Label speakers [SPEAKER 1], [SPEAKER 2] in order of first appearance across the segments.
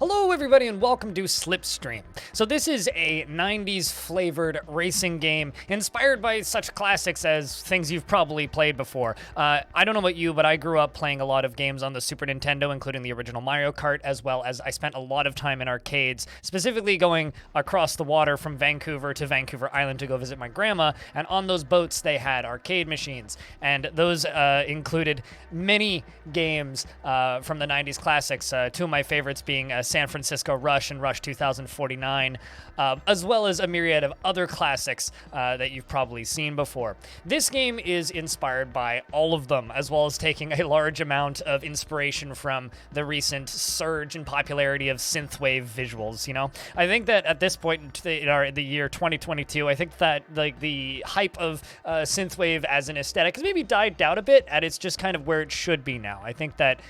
[SPEAKER 1] Hello everybody and welcome to Slipstream. So this is a 90s flavored racing game inspired by such classics as things you've probably played before. I don't know about you, but I grew up playing a lot of games on the Super Nintendo, including the original Mario Kart, as well as I spent a lot of time in arcades, specifically going across the water from Vancouver to Vancouver Island to go visit my grandma, and on those boats they had arcade machines, and those included many games from the 90s classics, two of my favorites being San Francisco Rush and Rush 2049, as well as a myriad of other classics that you've probably seen before. This game is inspired by all of them, as well as taking a large amount of inspiration from the recent surge in popularity of synthwave visuals. You know, I think that at this point in the year 2022, I think that like the hype of synthwave as an aesthetic has maybe died down a bit, and it's just kind of where it should be now. I think that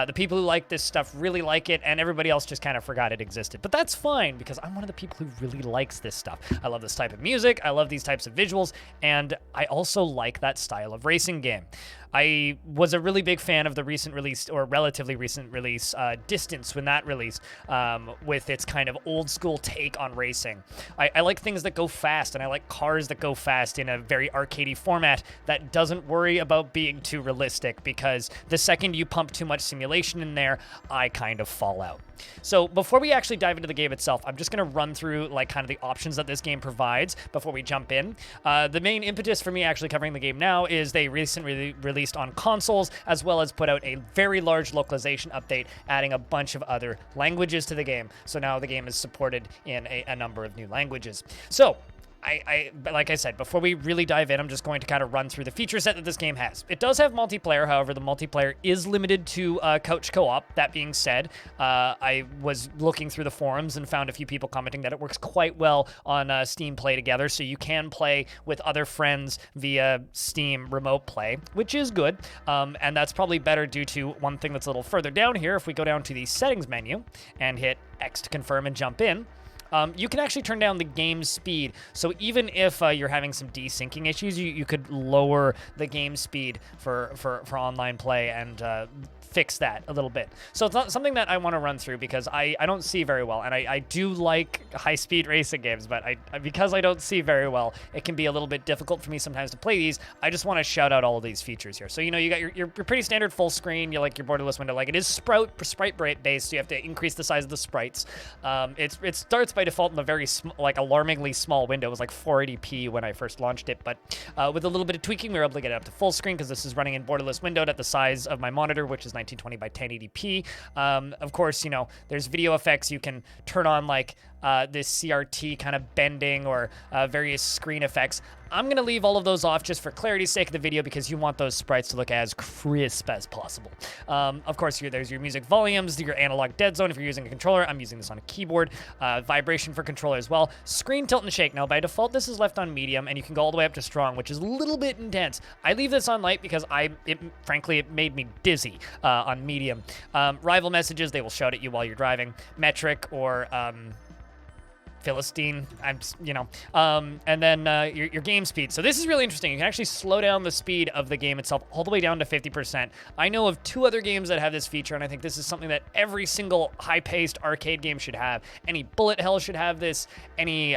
[SPEAKER 1] the people who like this stuff really like it, and everybody else just kind of forgot it existed. But that's fine, because I'm one of the people who really likes this stuff. I love this type of music, I love these types of visuals, and I also like that style of racing game. I was a really big fan of the recent release, or relatively recent release, Distance, when that released, with its kind of old school take on racing. I like things that go fast, and I like cars that go fast in a very arcadey format that doesn't worry about being too realistic, because the second you pump too much simulation in there, I kind of fall out. So before we actually dive into the game itself, I'm just going to run through like kind of the options that this game provides before we jump in. The main impetus for me actually covering the game now is they recently released on consoles, as well as put out a very large localization update, adding a bunch of other languages to the game. So now the game is supported in a number of new languages. So like I said, before we really dive in, I'm just going to kind of run through the feature set that this game has. It does have multiplayer, however, the multiplayer is limited to couch co-op. That being said, I was looking through the forums and found a few people commenting that it works quite well on Steam Play Together, so you can play with other friends via Steam Remote Play, which is good, and that's probably better due to one thing that's a little further down here. If we go down to the settings menu and hit X to confirm and jump in, you can actually turn down the game speed. So even if you're having some desyncing issues, you could lower the game speed for online play and fix that a little bit. So it's not something that I want to run through, because I don't see very well, and I do like high-speed racing games, but because I don't see very well, it can be a little bit difficult for me sometimes to play these. I just want to shout out all of these features here. So, you know, you got your pretty standard full screen, you like your borderless window, like it is sprite based, so you have to increase the size of the sprites. It starts by default in a very alarmingly small window. It was like 480p when I first launched it, but with a little bit of tweaking, we were able to get it up to full screen, because this is running in borderless windowed at the size of my monitor, which is 1920 by 1080p. Of course, you know, there's video effects. You can turn on like this CRT kind of bending, or various screen effects. I'm going to leave all of those off just for clarity's sake of the video, because you want those sprites to look as crisp as possible. Of course, there's your music volumes, your analog dead zone if you're using a controller. I'm using this on a keyboard. Vibration for controller as well. Screen tilt and shake. Now, by default, this is left on medium, and you can go all the way up to strong, which is a little bit intense. I leave this on light because frankly, it made me dizzy on medium. Rival messages, they will shout at you while you're driving. Metric or Philistine, and then your game speed. So this is really interesting. You can actually slow down the speed of the game itself all the way down to 50%. I know of two other games that have this feature, and I think this is something that every single high-paced arcade game should have. Any bullet hell should have this. Any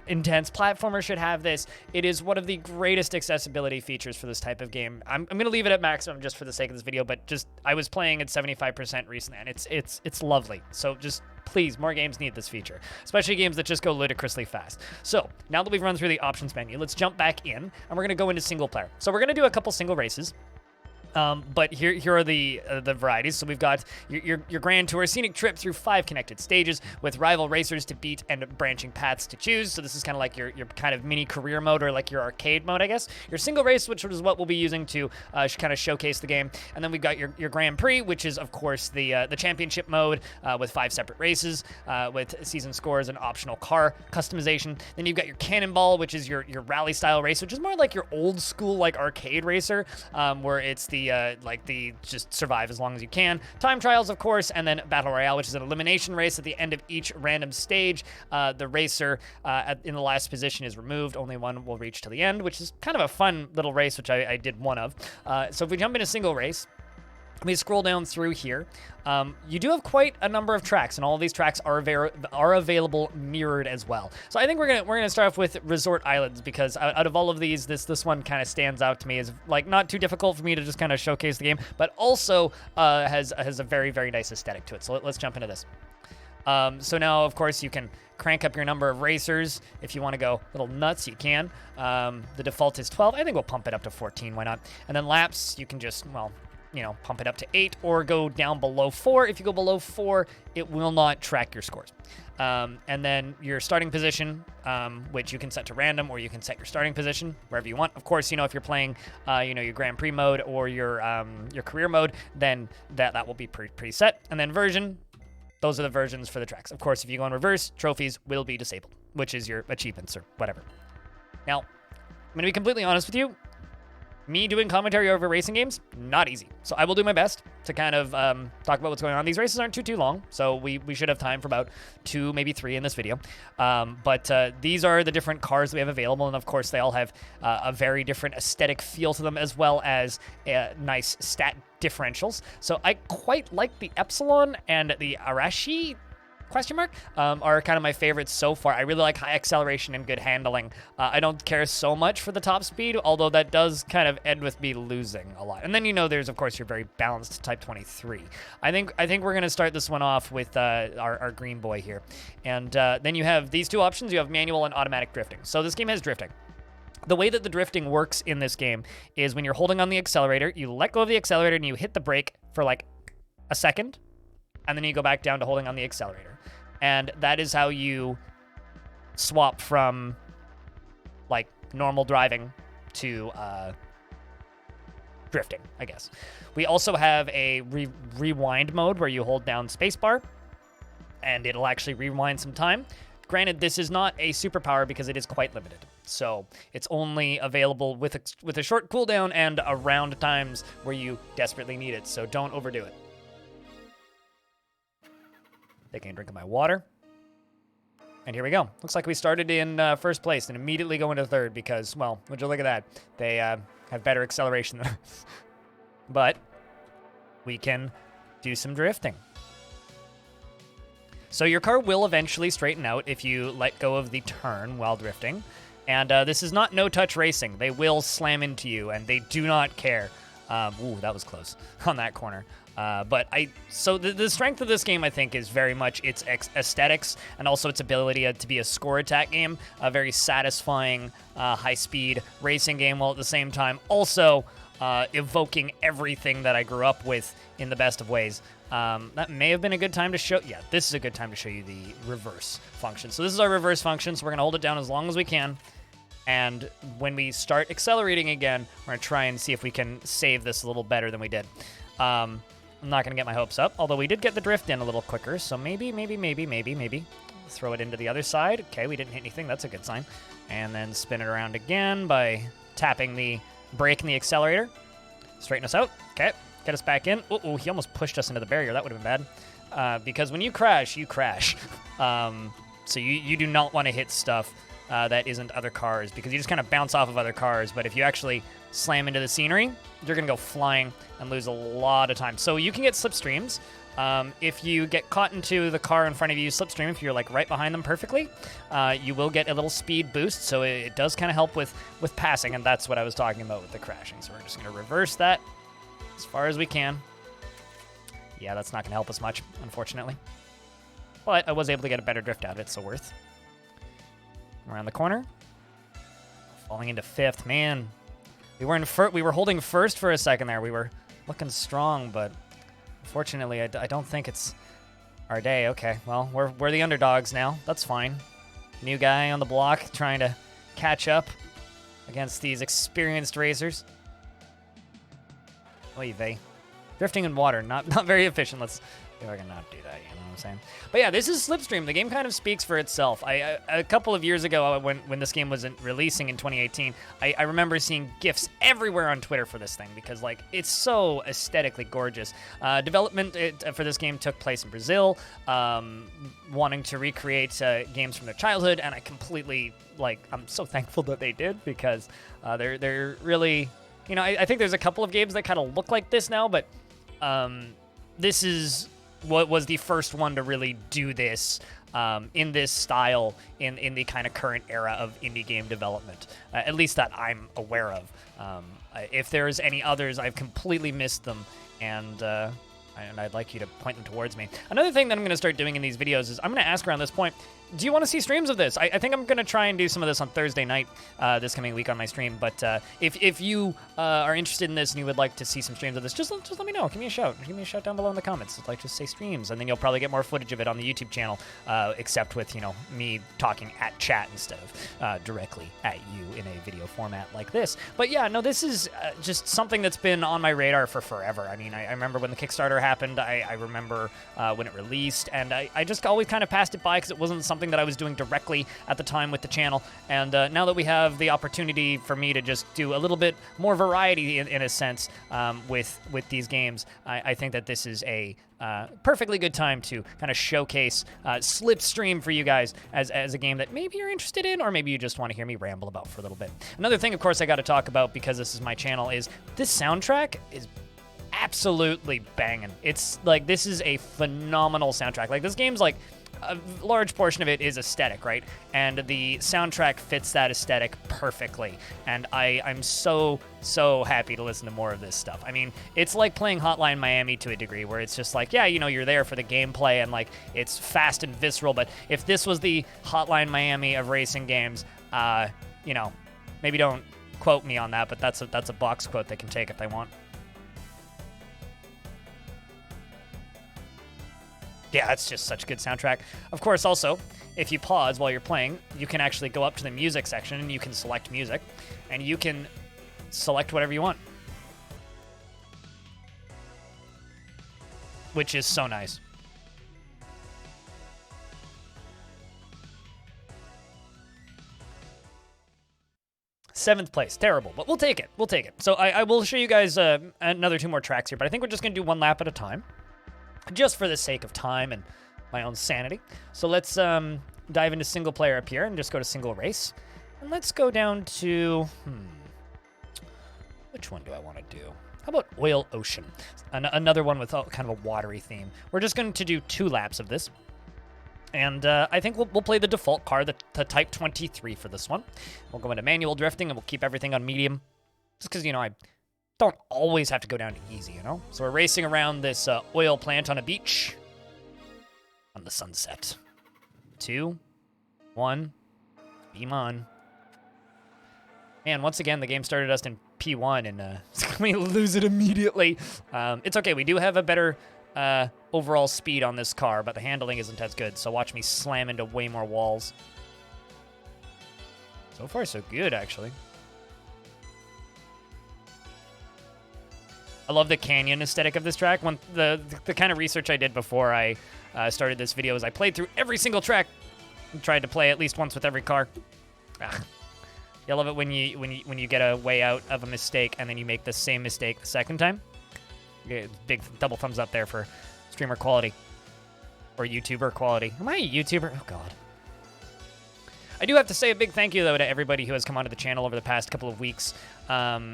[SPEAKER 1] intense platformer should have this. It is one of the greatest accessibility features for this type of game. I'm going to leave it at maximum just for the sake of this video, but just I was playing at 75% recently, and it's lovely. So just please, more games need this feature, especially games that just go ludicrously fast. So now that we've run through the options menu, let's jump back in, and we're going to go into single player. So we're going to do a couple single races. But here are the varieties. So we've got your Grand Tour scenic trip through 5 connected stages with rival racers to beat and branching paths to choose. So this is kind of like your kind of mini career mode, or like your arcade mode, I guess. Your single race, which is what we'll be using to kind of showcase the game. And then we've got your Grand Prix, which is of course the championship mode with 5 separate races with season scores and optional car customization. Then you've got your Cannonball, which is your rally style race, which is more like your old school like arcade racer, where it's the just survive as long as you can. Time trials, of course, and then Battle Royale, which is an elimination race at the end of each random stage. The racer in the last position is removed. Only one will reach to the end, which is kind of a fun little race, which I did one of. So if we jump into single race, we scroll down through here, you do have quite a number of tracks, and all of these tracks are available mirrored as well. So I think we're gonna start off with Resort Islands, because out of all of these, this one kind of stands out to me as like not too difficult for me to just kind of showcase the game, but also has a very, very nice aesthetic to it. So let's jump into this. So now, of course, you can crank up your number of racers. If you want to go a little nuts, you can. The default is 12. I think we'll pump it up to 14. Why not? And then laps, you can just, well, you know, pump it up to 8 or go down below 4. If you go below 4, it will not track your scores. And then your starting position, which you can set to random, or you can set your starting position wherever you want. Of course, you know, if you're playing, you know, your Grand Prix mode or your career mode, then that will be preset. And then version, those are the versions for the tracks. Of course, if you go in reverse, trophies will be disabled, which is your achievements or whatever. Now, I'm going to be completely honest with you. Me doing commentary over racing games, not easy. So I will do my best to kind of talk about what's going on. These races aren't too long, so we should have time for about 2, maybe 3 in this video. But these are the different cars that we have available, and of course they all have a very different aesthetic feel to them, as well as nice stat differentials. So I quite like the Epsilon and the Arashi are kind of my favorites so far. I really like high acceleration and good handling. I don't care so much for the top speed, although that does kind of end with me losing a lot. And then, you know, there's of course your very balanced Type 23. I think we're gonna start this one off with our green boy here, and then you have these two options. You have manual and automatic drifting. So this game has drifting. The way that the drifting works in this game is when you're holding on the accelerator, you let go of the accelerator and you hit the brake for like a second, and then you go back down to holding on the accelerator. And that is how you swap from like normal driving to drifting, I guess. We also have a rewind mode where you hold down spacebar and it'll actually rewind some time. Granted, this is not a superpower because it is quite limited. So it's only available with a short cooldown and around times where you desperately need it. So don't overdo it. Taking a drink of my water. And here we go. Looks like we started in first place and immediately go into third because, well, would you look at that? They have better acceleration than us. But we can do some drifting. So your car will eventually straighten out if you let go of the turn while drifting. And this is not no-touch racing. They will slam into you, and they do not care. Ooh, that was close on that corner. So the strength of this game, I think, is very much its aesthetics and also its ability to be a score attack game, a very satisfying, high-speed racing game, while at the same time also evoking everything that I grew up with in the best of ways. That may have been a good time to show... Yeah, this is a good time to show you the reverse function. So this is our reverse function, so we're going to hold it down as long as we can. And when we start accelerating again, we're going to try and see if we can save this a little better than we did. I'm not going to get my hopes up, although we did get the drift in a little quicker, so maybe. Throw it into the other side. Okay, we didn't hit anything. That's a good sign. And then spin it around again by tapping the brake and the accelerator. Straighten us out. Okay, get us back in. Oh, he almost pushed us into the barrier. That would have been bad. Because when you crash, you crash. So you do not want to hit stuff that isn't other cars, because you just kind of bounce off of other cars. But if you actually slam into the scenery, you're going to go flying and lose a lot of time. So you can get slipstreams. If you get caught into the car in front of you, slipstream, if you're like right behind them perfectly, you will get a little speed boost. So it does kind of help with passing, and that's what I was talking about with the crashing. So we're just going to reverse that as far as we can. Yeah, that's not going to help us much, unfortunately. But I was able to get a better drift out of it, so worth. Around the corner. Falling into fifth. Man, we were holding first for a second there. We were looking strong, but unfortunately, I don't think it's our day. Okay, well, we're the underdogs now. That's fine. New guy on the block trying to catch up against these experienced racers. Oy vey. Drifting in water, not very efficient. Let's see if I can not do that, you know what I'm saying? But yeah, this is Slipstream. The game kind of speaks for itself. A couple of years ago, when this game was releasing in 2018, I remember seeing GIFs everywhere on Twitter for this thing, because like it's so aesthetically gorgeous. Development for this game took place in Brazil, wanting to recreate games from their childhood, and I completely, I'm so thankful that they did, because they're really, you know, I think there's a couple of games that kind of look like this now, but this is what was the first one to really do this in this style in the kind of current era of indie game development, at least that I'm aware of. If there's any others, I've completely missed them, and I'd like you to point them towards me. Another thing that I'm going to start doing in these videos is I'm going to ask around this point, do you want to see streams of this? I think I'm going to try and do some of this on Thursday night this coming week on my stream, but if you are interested in this and you would like to see some streams of this, just let me know. Give me a shout. Give me a shout down below in the comments. I'd like to say streams, and then you'll probably get more footage of it on the YouTube channel, except with, me talking at chat instead of directly at you in a video format like this. But yeah, no, this is just something that's been on my radar for forever. I mean, I remember when the Kickstarter happened. I remember when it released, and I just always kind of passed it by because it wasn't something that I was doing directly at the time with the channel. And now that we have the opportunity for me to just do a little bit more variety in a sense with these games, I think that this is a perfectly good time to kind of showcase Slipstream for you guys as a game that maybe you're interested in, or maybe you just want to hear me ramble about for a little bit. Another thing, of course, I got to talk about, because this is my channel, is this soundtrack is absolutely banging. It's like, this is a phenomenal soundtrack. Like, this game's like, a large portion of it is aesthetic, right? And the soundtrack fits that aesthetic perfectly. And I'm so happy to listen to more of this stuff. I mean, it's like playing Hotline Miami to a degree, where it's just like, yeah, you're there for the gameplay and like it's fast and visceral. But if this was the Hotline Miami of racing games, maybe don't quote me on that, but that's a box quote they can take if they want. Yeah, it's just such a good soundtrack. Of course, also, if you pause while you're playing, you can actually go up to the music section and you can select music, and you can select whatever you want, which is so nice. Seventh place, terrible, but we'll take it. We'll take it. So I will show you guys another 2 more tracks here, but I think we're just gonna do one lap at a time, just for the sake of time and my own sanity. So let's dive into single player up here and just go to single race. And let's go down to, which one do I want to do? How about Oil Ocean? Another one with kind of a watery theme. We're just going to do 2 laps of this. And I think we'll play the default car, the Type 23 for this one. We'll go into manual drifting and we'll keep everything on medium. Just because, I don't always have to go down to easy, So we're racing around this oil plant on a beach on the sunset. 2, 1, beam on. And once again, the game started us in P1, and we lose it immediately. It's okay. We do have a better overall speed on this car, but the handling isn't as good. So watch me slam into way more walls. So far, so good, actually. I love the canyon aesthetic of this track. When the kind of research I did before I started this video is I played through every single track and tried to play at least once with every car. I love it when you get a way out of a mistake and then you make the same mistake the second time. Big double thumbs up there for streamer quality or YouTuber quality. Am I a YouTuber? Oh God. I do have to say a big thank you, though, to everybody who has come onto the channel over the past couple of weeks.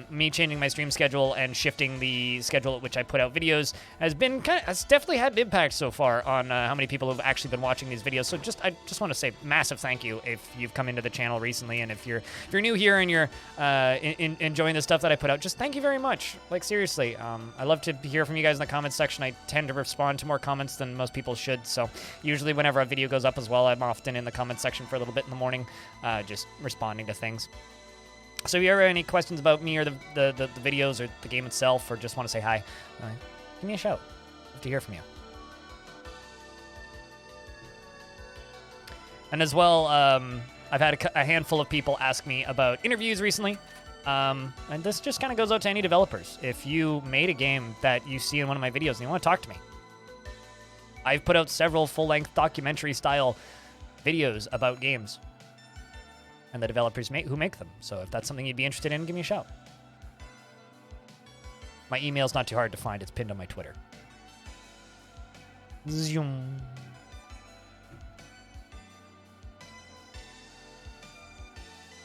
[SPEAKER 1] Me changing my stream schedule and shifting the schedule at which I put out videos has definitely had an impact so far on how many people have actually been watching these videos. So I just want to say massive thank you if you've come into the channel recently, and if you're new here and you're enjoying the stuff that I put out, just thank you very much. Like, seriously, I love to hear from you guys in the comments section. I tend to respond to more comments than most people should, so usually whenever a video goes up as well, I'm often in the comments section for a little bit in the morning, just responding to things. So if you ever have any questions about me or the videos or the game itself, or just want to say hi, give me a shout. I'd love to hear from you. And as well, I've had a handful of people ask me about interviews recently. And this just kind of goes out to any developers. If you made a game that you see in one of my videos and you want to talk to me, I've put out several full-length documentary-style videos about games and the developers who make them. So if that's something you'd be interested in, give me a shout. My email's not too hard to find. It's pinned on my Twitter. Zoom.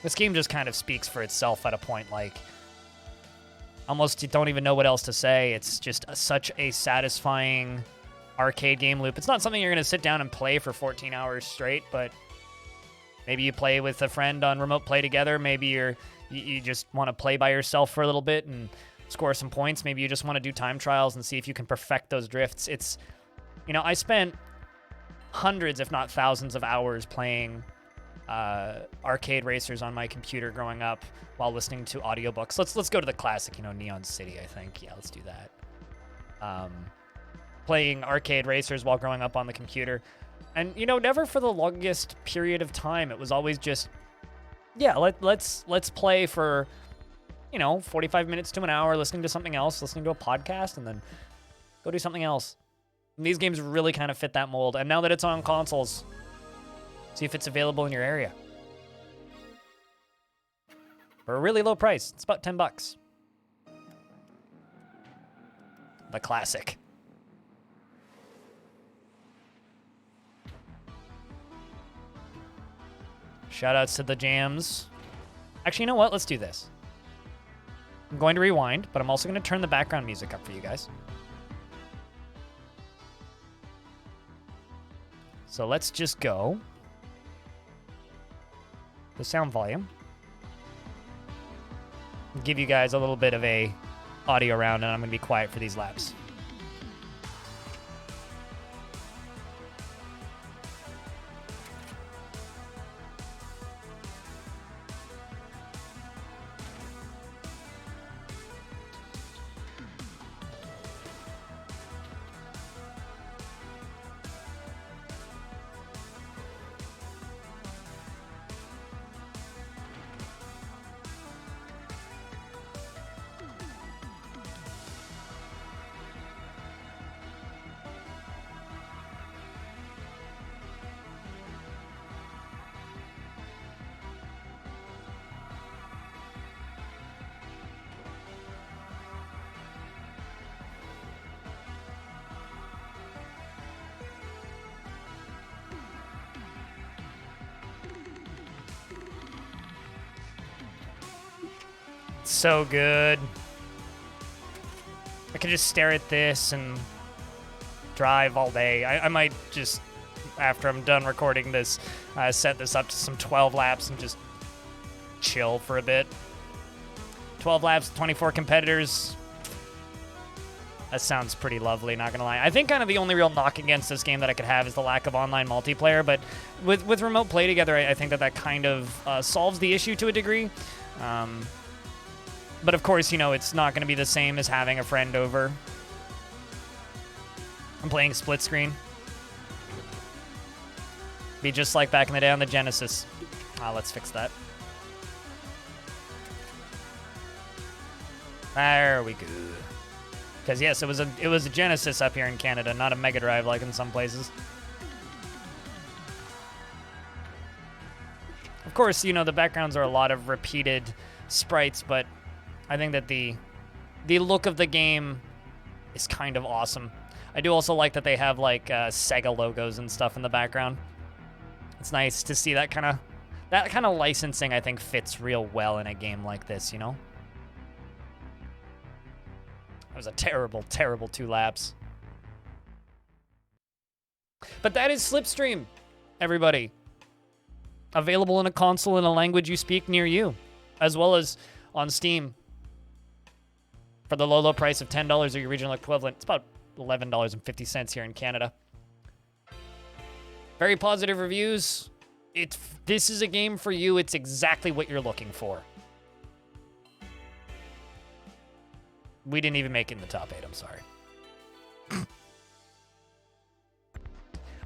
[SPEAKER 1] This game just kind of speaks for itself at a point. Like, Almost you don't even know what else to say. It's just such a satisfying arcade game loop. It's not something you're going to sit down and play for 14 hours straight, but maybe you play with a friend on remote play together. Maybe you just want to play by yourself for a little bit and score some points. Maybe you just want to do time trials and see if you can perfect those drifts. It's, you know, I spent hundreds, if not thousands of hours playing arcade racers on my computer growing up while listening to audiobooks. Let's go to the classic, you know, Neon City, I think. Yeah, let's do that. Playing arcade racers while growing up on the computer. And, you know, never for the longest period of time. It was always just, yeah, let's play for, you know, 45 minutes to an hour, listening to something else, listening to a podcast, and then go do something else. And these games really kind of fit that mold. And now that it's on consoles, see if it's available in your area. For a really low price. It's about $10. The classic. Shoutouts to the jams. Actually, you know what? Let's do this. I'm going to rewind, but I'm also going to turn the background music up for you guys. So let's just go. The sound volume. Give you guys a little bit of a audio round, and I'm going to be quiet for these laps. So good. I could just stare at this and drive all day. I might just, after I'm done recording this, set this up to some 12 laps and just chill for a bit. 12 laps, 24 competitors. That sounds pretty lovely, not gonna lie. I think kind of the only real knock against this game that I could have is the lack of online multiplayer, but with remote play together, I think that kind of solves the issue to a degree. But of course, you know, it's not going to be the same as having a friend over. I'm playing split screen. Be just like back in the day on the Genesis. Let's fix that. There we go. Because yes, it was a Genesis up here in Canada, not a Mega Drive like in some places. Of course, you know, the backgrounds are a lot of repeated sprites, but I think that the look of the game is kind of awesome. I do also like that they have like Sega logos and stuff in the background. It's nice to see that kind of licensing. I think fits real well in a game like this, you know. That was a terrible, terrible 2 laps. But that is Slipstream, everybody. Available in a console in a language you speak near you, as well as on Steam. For the low, low price of $10 or your regional equivalent. It's about $11.50 here in Canada. Very positive reviews. This is a game for you. It's exactly what you're looking for. We didn't even make it in the top 8, I'm sorry.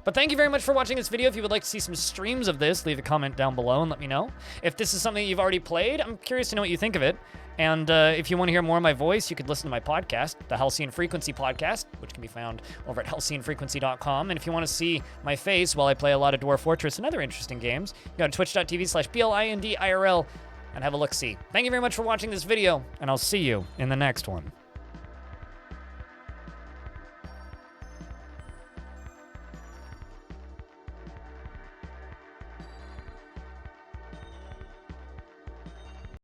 [SPEAKER 1] But thank you very much for watching this video. If you would like to see some streams of this, leave a comment down below and let me know. If this is something you've already played, I'm curious to know what you think of it. And if you want to hear more of my voice, you could listen to my podcast, the Halcyon Frequency Podcast, which can be found over at halcyonfrequency.com. And if you want to see my face while I play a lot of Dwarf Fortress and other interesting games, go to twitch.tv/BLINDIRL and have a look-see. Thank you very much for watching this video, and I'll see you in the next one.